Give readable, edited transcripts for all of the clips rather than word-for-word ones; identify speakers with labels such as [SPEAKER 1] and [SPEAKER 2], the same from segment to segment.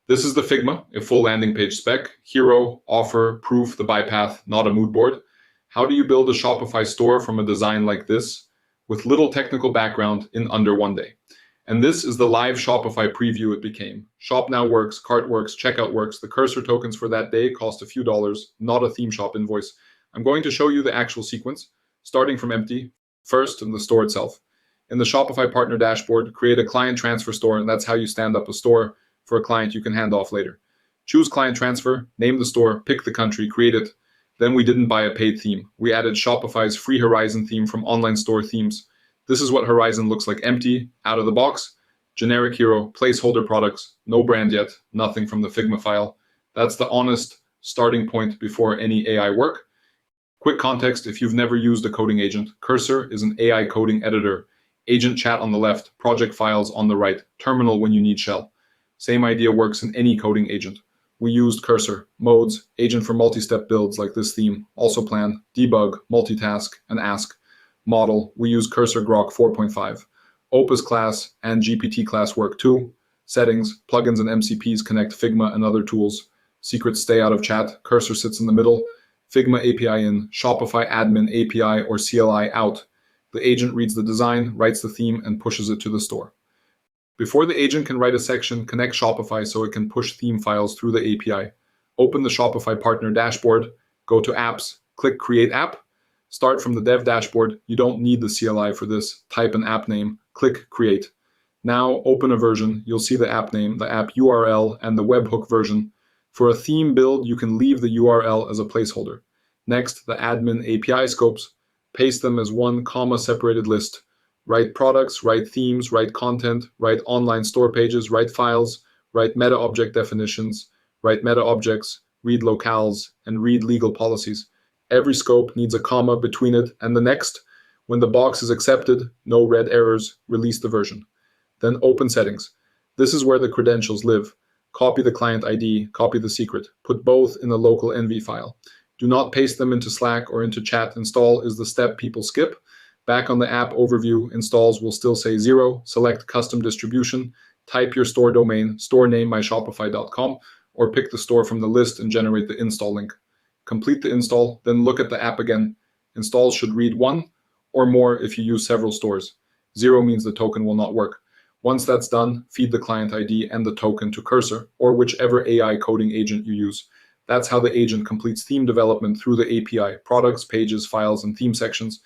[SPEAKER 1] This is the Figma, a full landing page spec, hero, offer, proof, the buy path, not a mood board. How do you build a Shopify store from a design like this with little technical background in under 1 day? And this is the live Shopify preview it became. Shop now works, cart works, checkout works. The cursor tokens for that day cost a few dollars, not a theme shop invoice. I'm going to show you the actual sequence, starting from empty, first in the store itself. In the Shopify partner dashboard, create a client transfer store, and that's how you stand up a store for a client you can hand off later. Choose client transfer, name the store, pick the country, create it. Then we didn't buy a paid theme. We added Shopify's free Horizon theme from online store themes. This is what Horizon looks like empty, out of the box, generic hero, placeholder products, no brand yet, nothing from the Figma file. That's the honest starting point before any AI work. Quick context, if you've never used a coding agent, Cursor is an AI coding editor. Agent chat on the left, project files on the right, terminal when you need shell. Same idea works in any coding agent. We used Cursor, modes, agent for multi-step builds like this theme, also plan, debug, multitask, and ask. Model, we use Cursor Grok 4.5. Opus class and GPT class work too. Settings, plugins and MCPs connect Figma and other tools. Secrets stay out of chat, Cursor sits in the middle. Figma API in, Shopify admin API or CLI out. The agent reads the design, writes the theme, and pushes it to the store. Before the agent can write a section, connect Shopify so it can push theme files through the API. Open the Shopify partner dashboard, go to apps, click create app. Start from the dev dashboard. You don't need the CLI for this. Type an app name, click create. Now open a version. You'll see the app name, the app URL, and the webhook version. For a theme build, you can leave the URL as a placeholder. Next, the admin API scopes. Paste them as one comma separated list. Write products, write themes, write content, write online store pages, write files, write meta object definitions, write meta objects, read locales, and read legal policies. Every scope needs a comma between it and the next. When the box is accepted, no red errors, release the version. Then open settings. This is where the credentials live. Copy the client ID, copy the secret. Put both in a local NV file. Do not paste them into Slack or into chat. Install is the step people skip. Back on the app overview, installs will still say 0. Select custom distribution. Type your store domain, store name myshopify.com, or pick the store from the list and generate the install link. Complete the install, then look at the app again. Installs should read 1 or more if you use several stores. 0 means the token will not work. Once that's done, feed the client ID and the token to Cursor or whichever AI coding agent you use. That's how the agent completes theme development through the API, products, pages, files, and theme sections.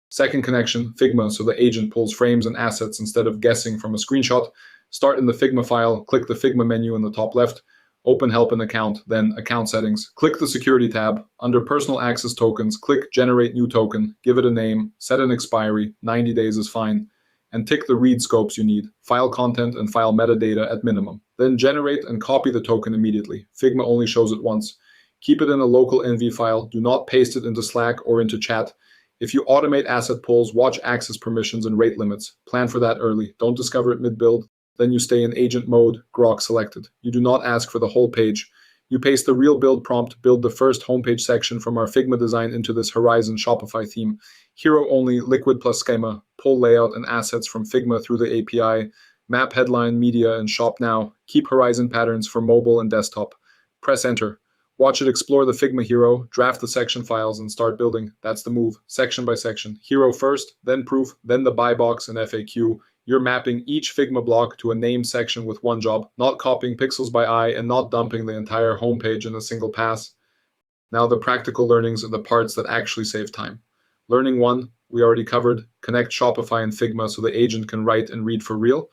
[SPEAKER 1] Second connection, Figma, so the agent pulls frames and assets instead of guessing from a screenshot. Start in the Figma file, click the Figma menu in the top left, open help and account, then account settings. Click the security tab. Under personal access tokens, click generate new token, give it a name, set an expiry, 90 days is fine, and tick the read scopes you need, file content and file metadata at minimum. Then generate and copy the token immediately. Figma only shows it once. Keep it in a local NV file. Do not paste it into Slack or into chat. If you automate asset pulls, watch access permissions and rate limits. Plan for that early. Don't discover it mid-build. Then you stay in agent mode, Grok selected. You do not ask for the whole page. You paste the real build prompt, build the first homepage section from our Figma design into this Horizon Shopify theme. Hero only, liquid plus schema, pull layout and assets from Figma through the API, map headline, media, and shop now. Keep Horizon patterns for mobile and desktop. Press enter. Watch it explore the Figma hero, draft the section files, and start building. That's the move, section by section. Hero first, then proof, then the buy box and FAQ. You're mapping each Figma block to a name section with one job, not copying pixels by eye and not dumping the entire homepage in a single pass. Now the practical learnings are the parts that actually save time. Learning 1, we already covered, connect Shopify and Figma so the agent can write and read for real.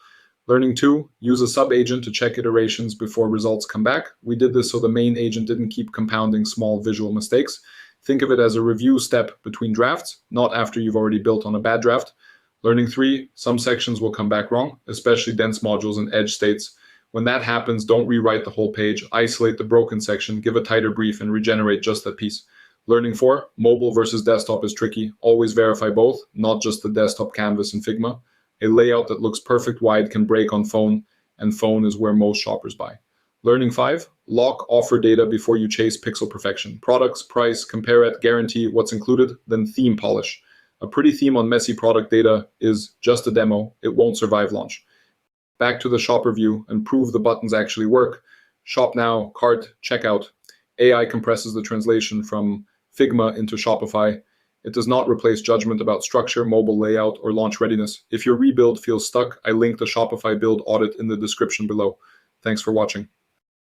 [SPEAKER 1] Learning 2, use a sub-agent to check iterations before results come back. We did this so the main agent didn't keep compounding small visual mistakes. Think of it as a review step between drafts, not after you've already built on a bad draft. Learning 3, some sections will come back wrong, especially dense modules and edge states. When that happens, don't rewrite the whole page. Isolate the broken section, give a tighter brief, and regenerate just that piece. Learning 4, mobile versus desktop is tricky. Always verify both, not just the desktop canvas in Figma. A layout that looks perfect wide can break on phone, and phone is where most shoppers buy. Learning 5, lock offer data before you chase pixel perfection. Products, price, compare it, guarantee what's included, then theme polish. A pretty theme on messy product data is just a demo. It won't survive launch. Back to the shopper view and prove the buttons actually work. Shop now, cart, checkout. AI compresses the translation from Figma into Shopify. It does not replace judgment about structure, mobile layout, or launch readiness. If your rebuild feels stuck, I link the Shopify build audit in the description below. Thanks for watching.